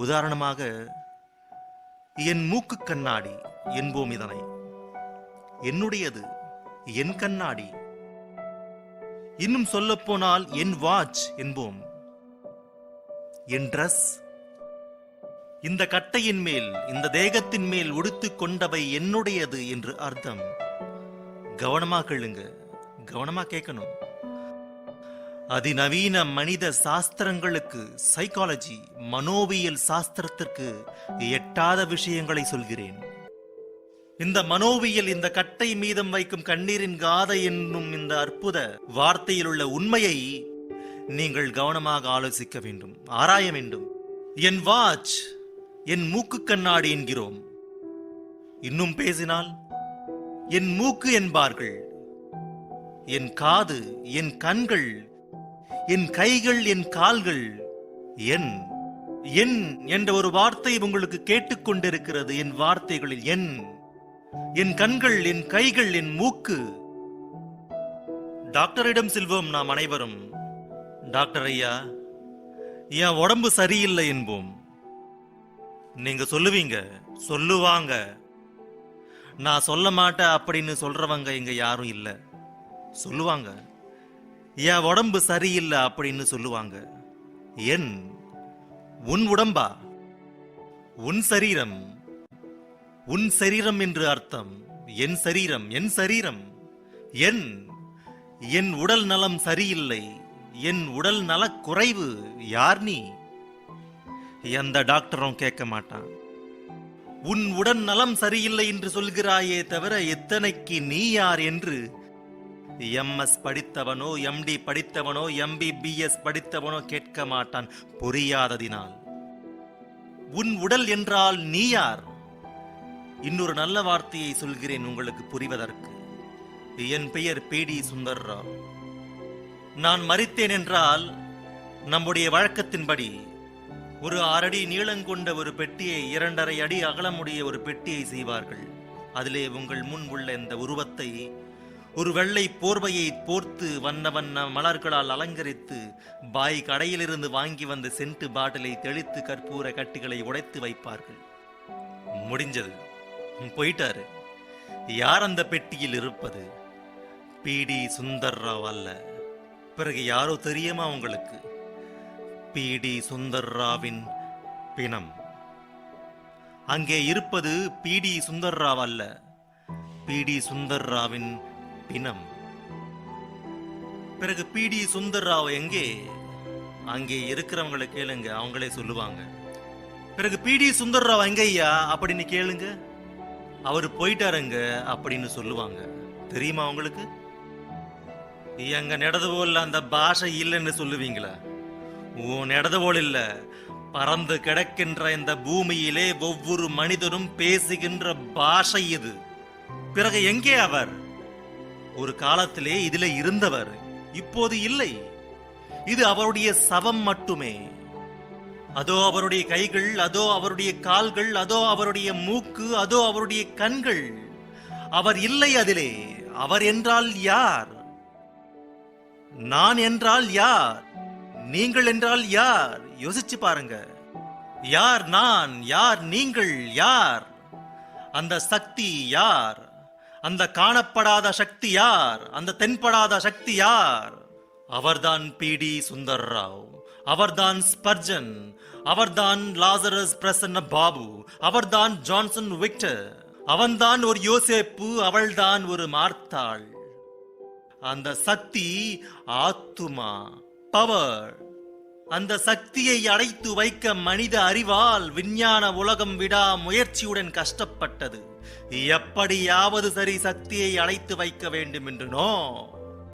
உதாரணமாக, என் மூக்கு கண்ணாடி என்போம். இதனை என்னுடையது, என் கண்ணாடி. இன்னும் சொல்ல போனால் என் வாட்ச் என்போம். என் ட்ரெஸ், இந்த கட்டையின் மேல், இந்த தேகத்தின் மேல் உடுத்துக் கொண்டவை என்னுடையது என்று அர்த்தம். கவனமா கேளுங்க, கவனமா கேட்கணும். அதிநவீன மனித சாஸ்திரங்களுக்கு, சைக்காலஜி, மனோவியல் சாஸ்திரத்திற்கு எட்டாத விஷயங்களை சொல்கிறேன். இந்த மனோவியல் இந்த கட்டை மீதம் வைக்கும் கண்ணீரின் காதை என்னும் இந்த அற்புத வார்த்தையில் உள்ள உண்மையை நீங்கள் கவனமாக ஆலோசிக்க வேண்டும், ஆராய வேண்டும். என் வாட்ச், என் மூக்கு கண்ணாடி என்கிறோம். இன்னும் பேசினால் என் மூக்கு என்பார்கள், என் காது, என் கண்கள், என் கைகள், என் கால்கள். என் என் என்ற ஒரு வார்த்தை உங்களுக்கு கேட்டுக்கொண்டிருக்கிறது. என் வார்த்தைகளில் என் கண்கள், என் கைகள், என் மூக்கு. டாக்டரிடம் செல்வோம் நாம் அனைவரும். டாக்டர் ஐயா, என் உடம்பு சரியில்லை என்போம். நீங்க சொல்லுவீங்க, சொல்லுவாங்க. நான் சொல்ல மாட்டேன் அப்படின்னு சொல்றவங்க இங்க யாரும் இல்ல. சொல்லுவாங்க, என் உடம்பு சரியில்லை அப்படின்னு சொல்லுவாங்க. உன் உடம்பா? உன் சரீரம், உன் சரீரம் என்று அர்த்தம். என் சரீரம், என் சரீரம். என் உடல் நலம் சரியில்லை, என் உடல் நலக் குறைவு. யார் நீ? எந்த டாக்டரும் கேட்க மாட்டான். உன் உடல் நலம் சரியில்லை என்று சொல்கிறாயே தவிர எத்தனைக்கு நீ யார் என்று MS படித்தவனோ, MD படித்தவனோ, MBBS படித்தவனோ கேட்க மாட்டான், புரியாததினால். உன் உடல் என்றால் நீ யார்? இன்னொரு நல்ல வார்த்தையை சொல்கிறேன் உங்களுக்கு புரிவதற்கு. என் பெயர் PD சுந்தர் ராவ். நான் மரித்தேன் என்றால் நம்முடைய வழக்கத்தின்படி ஒரு 6 அடி நீளங்கொண்ட ஒரு பெட்டியை, 2.5 அடி அகலமுடைய ஒரு பெட்டியை செய்வார்கள். அதிலே உங்கள் முன் உள்ள இந்த உருவத்தை ஒரு வெள்ளை போர்வையை போர்த்து வண்ண வண்ண மலர்களால் அலங்கரித்து பாய் கடையிலிருந்து வாங்கி வந்த சென்ட் பாட்டிலை தெளித்து கற்பூர கட்டிகளை உடைத்து வைப்பார்கள். முடிஞ்சது, போயிட்டாரு. யார் அந்த பெட்டியில் இருப்பது? PD சுந்தர் ராவ் அல்ல. பிறகு யாரோ தெரியுமா உங்களுக்கு? PD சுந்தர் ராவின் பிணம். அங்கே இருப்பது PD சுந்தர் ராவ் அல்ல, PD சுந்தர் ராவின் பிணம். பிறகு PD சுந்தர் ராவ் எங்கே? அங்கே இருக்கிறவங்களை கேளுங்க, அவங்களே சொல்லுவாங்க. பிறகு PD சுந்தர் ராவ் எங்கய்யா அப்படின்னு கேளுங்க, அவர் போயிட்டாருங்க அப்படின்னு சொல்லுவாங்க. தெரியுமா உங்களுக்கு? எங்க நெடதுபோல் அந்த பாஷை இல்லைன்னு சொல்லுவீங்களா? உன் நெடதுபோல் இல்ல, பறந்து கிடக்கின்ற இந்த பூமியிலே ஒவ்வொரு மனிதனும் பேசுகின்ற பாஷை இது. பிறகு எங்கே அவர்? ஒரு காலத்திலே இதிலே இருந்தவர், இப்போது இல்லை. இது அவருடைய சவம் மட்டுமே. அதோ அவருடைய கைகள், அதோ அவருடைய கால்கள், அதோ அவருடைய மூக்கு, அதோ அவருடைய கண்கள். அவர் இல்லை அதிலே. அவர் என்றால் யார்? நான் என்றால் யார்? நீங்கள் என்றால் யார்? யோசிச்சு பாருங்க. யார் நான்? யார் நீங்கள்? யார் அந்த சக்தி? யார் அந்த காணப்படாத சக்தி? யார் அந்த தென்படாத சக்தி? யார்? அவர்தான் PD சுந்தர் ராவ், அவர்தான் ஸ்பர்ஜன், அவர்தான் லாசரஸ் பிரசன்ன பாபு, அவர்தான் ஜான்சன் விக்டர், அவன்தான் ஒரு யோசேப்பு, அவள்தான் ஒரு மார்த்தாள். அந்த சக்தி ஆத்துமா, பவர். அந்த சக்தியை அடைத்து வைக்க மனித அறிவால் விஞ்ஞான உலகம் விடா முயற்சியுடன் கஷ்டப்பட்டது. எப்படியாவது சரி சக்தியை அடைத்து வைக்க வேண்டும் என்று.